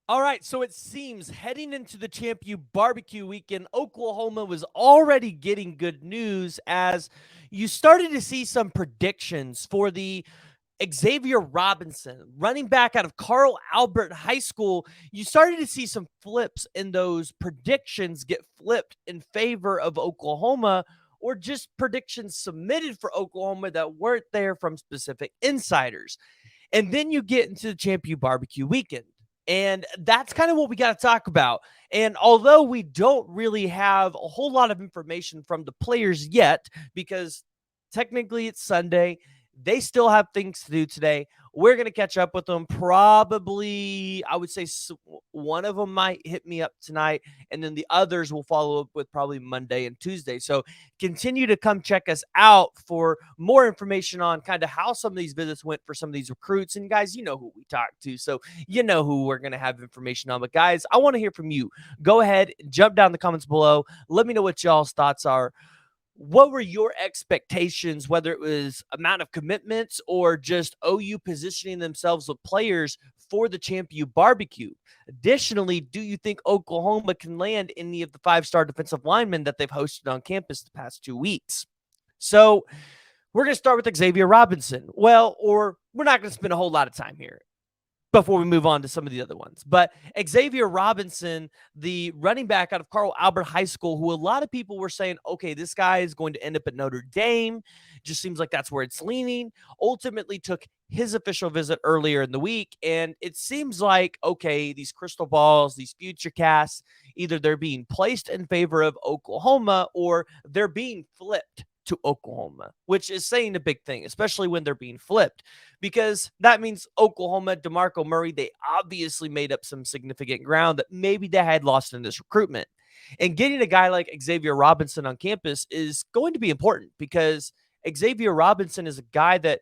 All right, so it seems heading into the ChampU BBQ weekend, Oklahoma was already getting good news as you started to see some predictions for the Xavier Robinson, running back out of Carl Albert High School. You started to see some flips in those predictions get flipped in favor of Oklahoma, or just predictions submitted for Oklahoma that weren't there from specific insiders. And then you get into the ChampU BBQ weekend. And that's kind of what we got to talk about. And although we don't really have a whole lot of information from the players yet, because technically it's Sunday, they still have things to do today. We're going to catch up with them. Probably, I would say one of them might hit me up tonight, and then the others will follow up with probably Monday and Tuesday. So continue to come check us out for more information on kind of how some of these visits went for some of these recruits. And guys, you know who we talked to, so you know who we're going to have information on. But guys, I want to hear from you. Go ahead, jump down in the comments below. Let me know what y'all's thoughts are. What were your expectations, whether it was amount of commitments or just OU positioning themselves with players for the ChampU BBQ? Additionally, do you think Oklahoma can land any of the five-star defensive linemen that they've hosted on campus the past 2 weeks? So we're going to start with Xavier Robinson. Well, or we're not going to spend a whole lot of time here before we move on to some of the other ones. But Xavier Robinson, the running back out of Carl Albert High School, who a lot of people were saying, okay, this guy is going to end up at Notre Dame. Just seems like that's where it's leaning. Ultimately took his official visit earlier in the week. And it seems like, okay, these crystal balls, these future casts, either they're being placed in favor of Oklahoma or they're being flipped to Oklahoma, which is saying a big thing, especially when they're being flipped, because that means Oklahoma, DeMarco Murray, they obviously made up some significant ground that maybe they had lost in this recruitment. And getting a guy like Xavier Robinson on campus is going to be important because Xavier Robinson is a guy that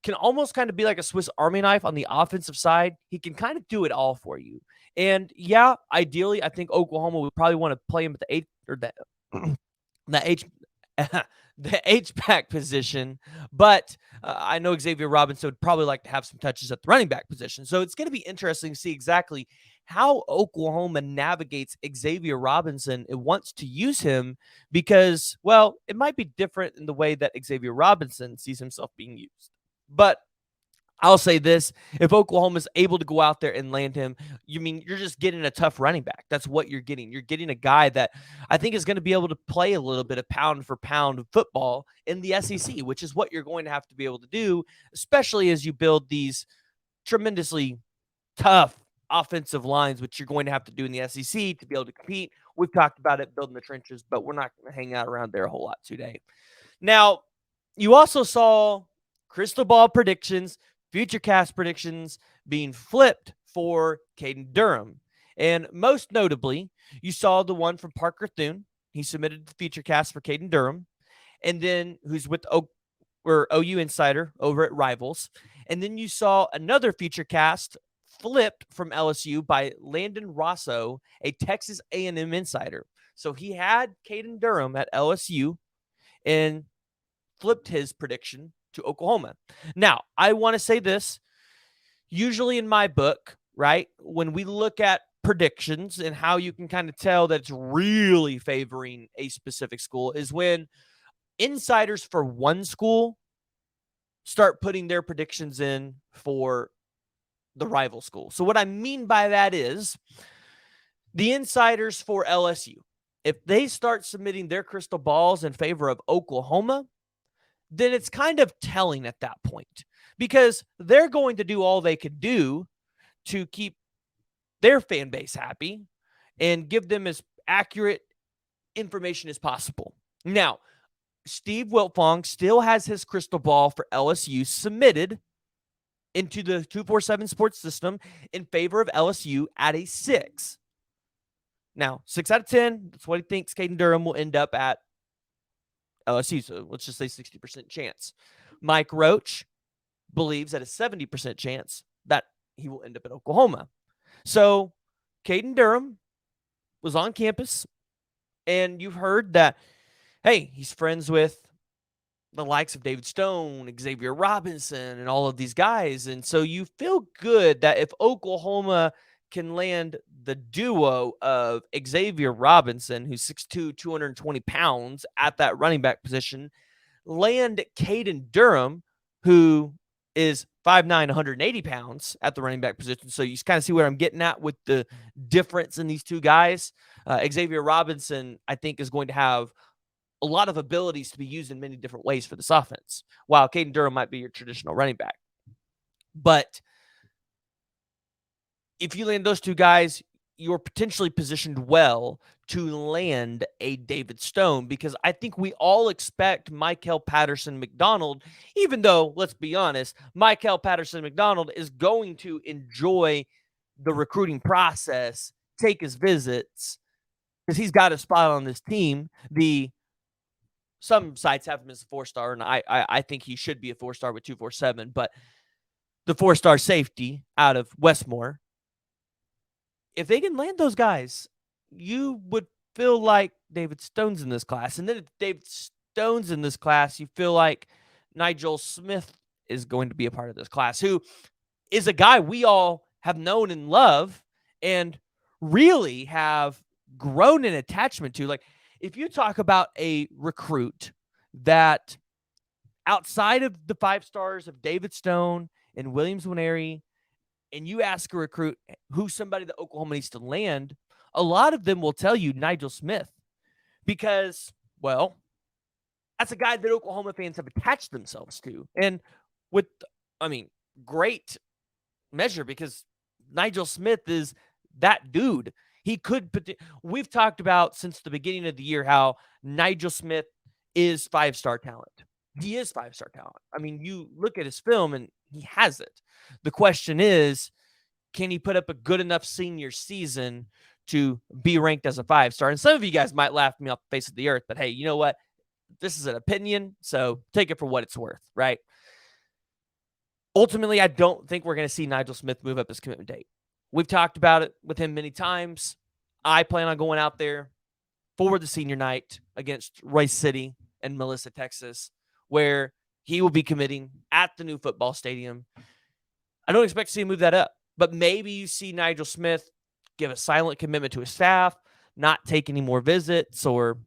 can almost kind of be like a Swiss Army knife on the offensive side. He can kind of do it all for you. And yeah, ideally, I think Oklahoma would probably want to play him at the eight or the H the H-back position, but I know Xavier Robinson would probably like to have some touches at the running back position. So it's going to be interesting to see exactly how Oklahoma navigates Xavier Robinson and wants to use him because, well, it might be different in the way that Xavier Robinson sees himself being used. But I'll say this, if Oklahoma is able to go out there and land him, you're just getting a tough running back. That's what you're getting. You're getting a guy that I think is going to be able to play a little bit of pound for pound football in the SEC, which is what you're going to have to be able to do, especially as you build these tremendously tough offensive lines, which you're going to have to do in the SEC to be able to compete. We've talked about it, building the trenches, but we're not going to hang out around there a whole lot today. Now, you also saw crystal ball predictions, future cast predictions being flipped for Caden Durham. And most notably, you saw the one from Parker Thune. He submitted the future cast for Caden Durham, and then who's with OU Insider over at Rivals. And then you saw another feature cast flipped from LSU by Landon Rosso, a Texas A&M insider. So he had Caden Durham at LSU and flipped his prediction to Oklahoma. Now, I want to say this. Usually in my book, right, when we look at predictions and how you can kind of tell that it's really favoring a specific school is when insiders for one school start putting their predictions in for the rival school. So what I mean by that is the insiders for LSU, if they start submitting their crystal balls in favor of Oklahoma, then it's kind of telling at that point because they're going to do all they can do to keep their fan base happy and give them as accurate information as possible. Now, Steve Wiltfong still has his crystal ball for LSU submitted into the 247 sports system in favor of LSU at a 6. Now, 6 out of 10, that's what he thinks Caden Durham will end up at LSU. So let's just say 60% chance. Mike Roach believes at a 70% chance that he will end up at Oklahoma. So Caden Durham was on campus, and you've heard that, hey, he's friends with the likes of David Stone, Xavier Robinson, and all of these guys. And so you feel good that if Oklahoma can land the duo of Xavier Robinson, who's 6'2", 220 pounds at that running back position, land Caden Durham, who is 5'9", 180 pounds at the running back position. So you kind of see where I'm getting at with the difference in these two guys. Xavier Robinson, I think, is going to have a lot of abilities to be used in many different ways for this offense, while Caden Durham might be your traditional running back. But if you land those two guys, you're potentially positioned well to land a David Stone, because I think we all expect Michael Patterson McDonald, even though, let's be honest, Michael Patterson McDonald is going to enjoy the recruiting process, take his visits, because he's got a spot on this team. Some sites have him as a 4-star, and I think he should be a 4-star with 247, but the 4-star safety out of Westmore, if they can land those guys, you would feel like David Stone's in this class. And then if David Stone's in this class, you feel like Nigel Smith is going to be a part of this class, who is a guy we all have known and love and really have grown an attachment to. Like, if you talk about a recruit that outside of the 5 stars of David Stone and Williams Nwaneri, and you ask a recruit who's somebody that Oklahoma needs to land, a lot of them will tell you Nigel Smith, because, well, that's a guy that Oklahoma fans have attached themselves to. And with, great measure, because Nigel Smith is that dude. We've talked about since the beginning of the year how Nigel Smith is 5-star talent. He is 5-star talent. You look at his film and he has it. The question is, can he put up a good enough senior season to be ranked as a 5-star? And some of you guys might laugh me off the face of the earth, but hey, you know what? This is an opinion, so take it for what it's worth, right? Ultimately, I don't think we're going to see Nigel Smith move up his commitment date. We've talked about it with him many times. I plan on going out there for the senior night against Rice City and Melissa, Texas, where he will be committing at the new football stadium. I don't expect to see him move that up, but maybe you see Nigel Smith give a silent commitment to his staff, not take any more visits, or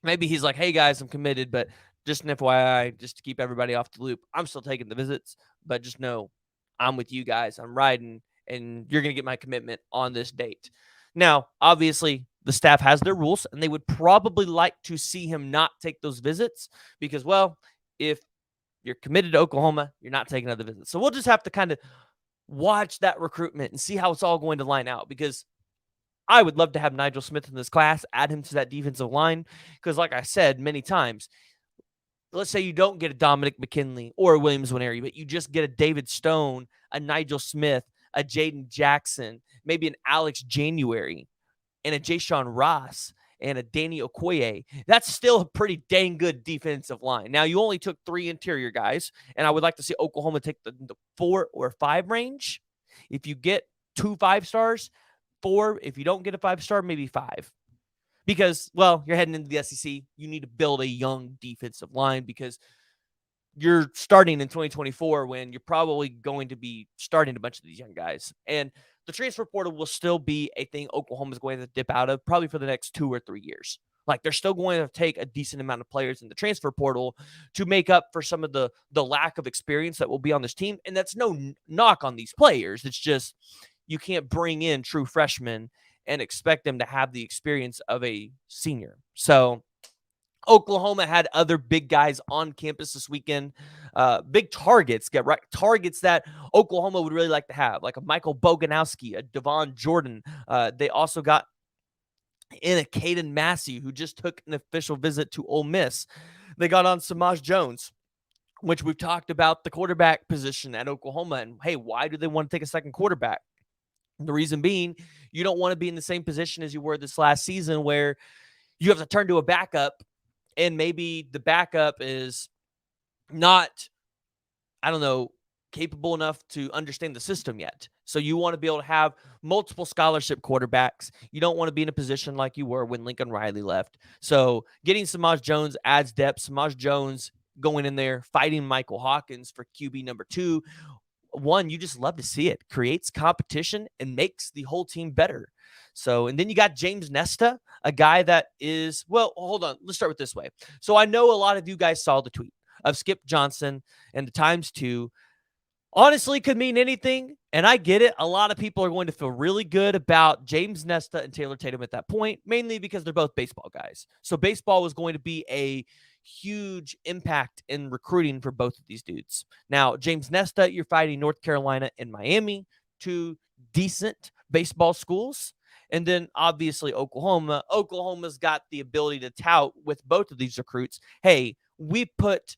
maybe he's like, hey, guys, I'm committed, but just an FYI, just to keep everybody off the loop, I'm still taking the visits, but just know I'm with you guys. I'm riding, and you're going to get my commitment on this date. Now, obviously, the staff has their rules, and they would probably like to see him not take those visits because, well, if you're committed to Oklahoma, you're not taking other visits. So we'll just have to kind of watch that recruitment and see how it's all going to line out, because I would love to have Nigel Smith in this class, add him to that defensive line, because like I said many times, let's say you don't get a Dominick McKinley or a Williams Nwaneri, but you just get a David Stone, a Nigel Smith, a Jaden Jackson, maybe an Alex January, and a Ja'Shawn Ross, and a Danny Okoye. That's still a pretty dang good defensive line. Now, you only took 3 interior guys, and I would like to see Oklahoma take the 4 or 5 range. If you get 2 5-stars, 4. If you don't get a 5-star, maybe 5. Because, well, you're heading into the SEC. You need to build a young defensive line, because you're starting in 2024 when you're probably going to be starting a bunch of these young guys. And the transfer portal will still be a thing Oklahoma's going to dip out of probably for the next 2 or 3 years. Like, they're still going to take a decent amount of players in the transfer portal to make up for some of the lack of experience that will be on this team. And that's no knock on these players. It's just you can't bring in true freshmen and expect them to have the experience of a senior. So Oklahoma had other big guys on campus this weekend, big targets, targets that Oklahoma would really like to have, like a Michael Boganowski, a Devon Jordan. They also got in a Caden Massey, who just took an official visit to Ole Miss. They got on Samaj Jones, which we've talked about the quarterback position at Oklahoma. And hey, why do they want to take a second quarterback? The reason being, you don't want to be in the same position as you were this last season, where you have to turn to a backup, and maybe the backup is not, capable enough to understand the system yet. So you want to be able to have multiple scholarship quarterbacks. You don't want to be in a position like you were when Lincoln Riley left. So getting Samaj Jones adds depth. Samaj Jones going in there, fighting Michael Hawkins for QB number 2. one, you just love to see it. Creates competition and makes the whole team better. So, and then you got James Nesta, a guy that is, well, hold on. Let's start with this way. So I know a lot of you guys saw the tweet of Skip Johnson and the Times 2 honestly could mean anything. And I get it. A lot of people are going to feel really good about James Nesta and Taylor Tatum at that point, mainly because they're both baseball guys. So baseball was going to be a huge impact in recruiting for both of these dudes. Now, James Nesta, you're fighting North Carolina and Miami, two decent baseball schools. And then obviously Oklahoma. Oklahoma's got the ability to tout with both of these recruits. Hey, we put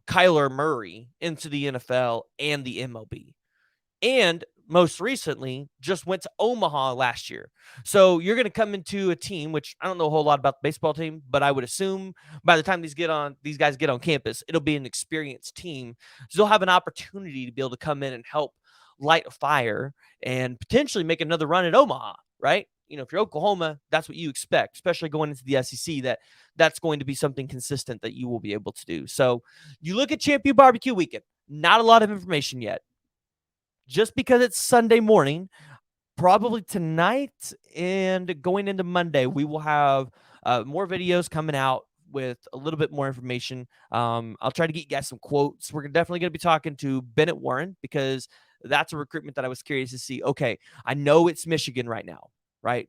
Kyler Murray into the NFL and the MLB. And most recently, just went to Omaha last year. So you're going to come into a team, which I don't know a whole lot about the baseball team, but I would assume by the time these guys get on campus, it'll be an experienced team. So you'll have an opportunity to be able to come in and help light a fire and potentially make another run at Omaha, right? If you're Oklahoma, that's what you expect, especially going into the SEC, that's going to be something consistent that you will be able to do. So you look at ChampU BBQ weekend, not a lot of information yet. Just because it's Sunday morning, probably tonight and going into Monday, we will have more videos coming out with a little bit more information. I'll try to get you guys some quotes. We're definitely going to be talking to Bennett Warren because that's a recruitment that I was curious to see. Okay, I know it's Michigan right now, right?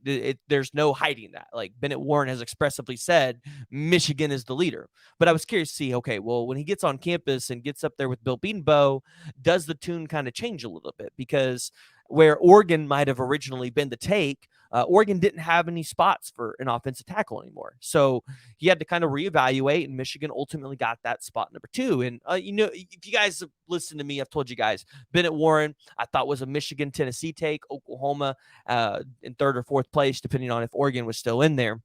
There's no hiding that. Like Bennett Warren has expressively said, Michigan is the leader. But I was curious to see, okay, well, when he gets on campus and gets up there with Bill Beanbow, does the tune kind of change a little bit? Because where Oregon might have originally been the take, Oregon didn't have any spots for an offensive tackle anymore. So he had to kind of reevaluate, and Michigan ultimately got that spot number 2. And, if you guys have listened to me, I've told you guys, Bennett Warren, I thought was a Michigan-Tennessee take, Oklahoma in 3rd or 4th place, depending on if Oregon was still in there.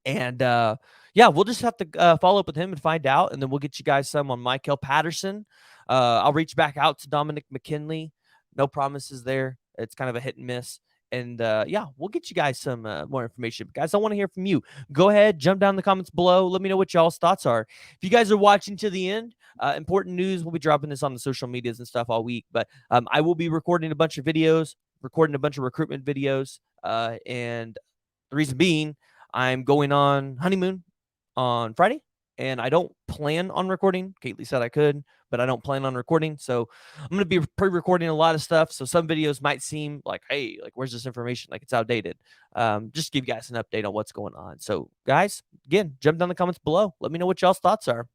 And, we'll just have to follow up with him and find out, and then we'll get you guys some on Michael Patterson. I'll reach back out to Dominick Mckinley. No promises there. It's kind of a hit and miss. And, we'll get you guys some more information. But guys, I want to hear from you. Go ahead, jump down in the comments below. Let me know what y'all's thoughts are. If you guys are watching to the end, important news, we'll be dropping this on the social medias and stuff all week. But I will be recording a bunch of videos, recording a bunch of recruitment videos. And the reason being, I'm going on honeymoon on Friday. And I don't plan on recording. Kaylee said I could, but I don't plan on recording. So I'm going to be pre-recording a lot of stuff. So some videos might seem like, hey, like, where's this information? Like, it's outdated. Just give you guys an update on what's going on. So guys, again, jump down in the comments below. Let me know what y'all's thoughts are.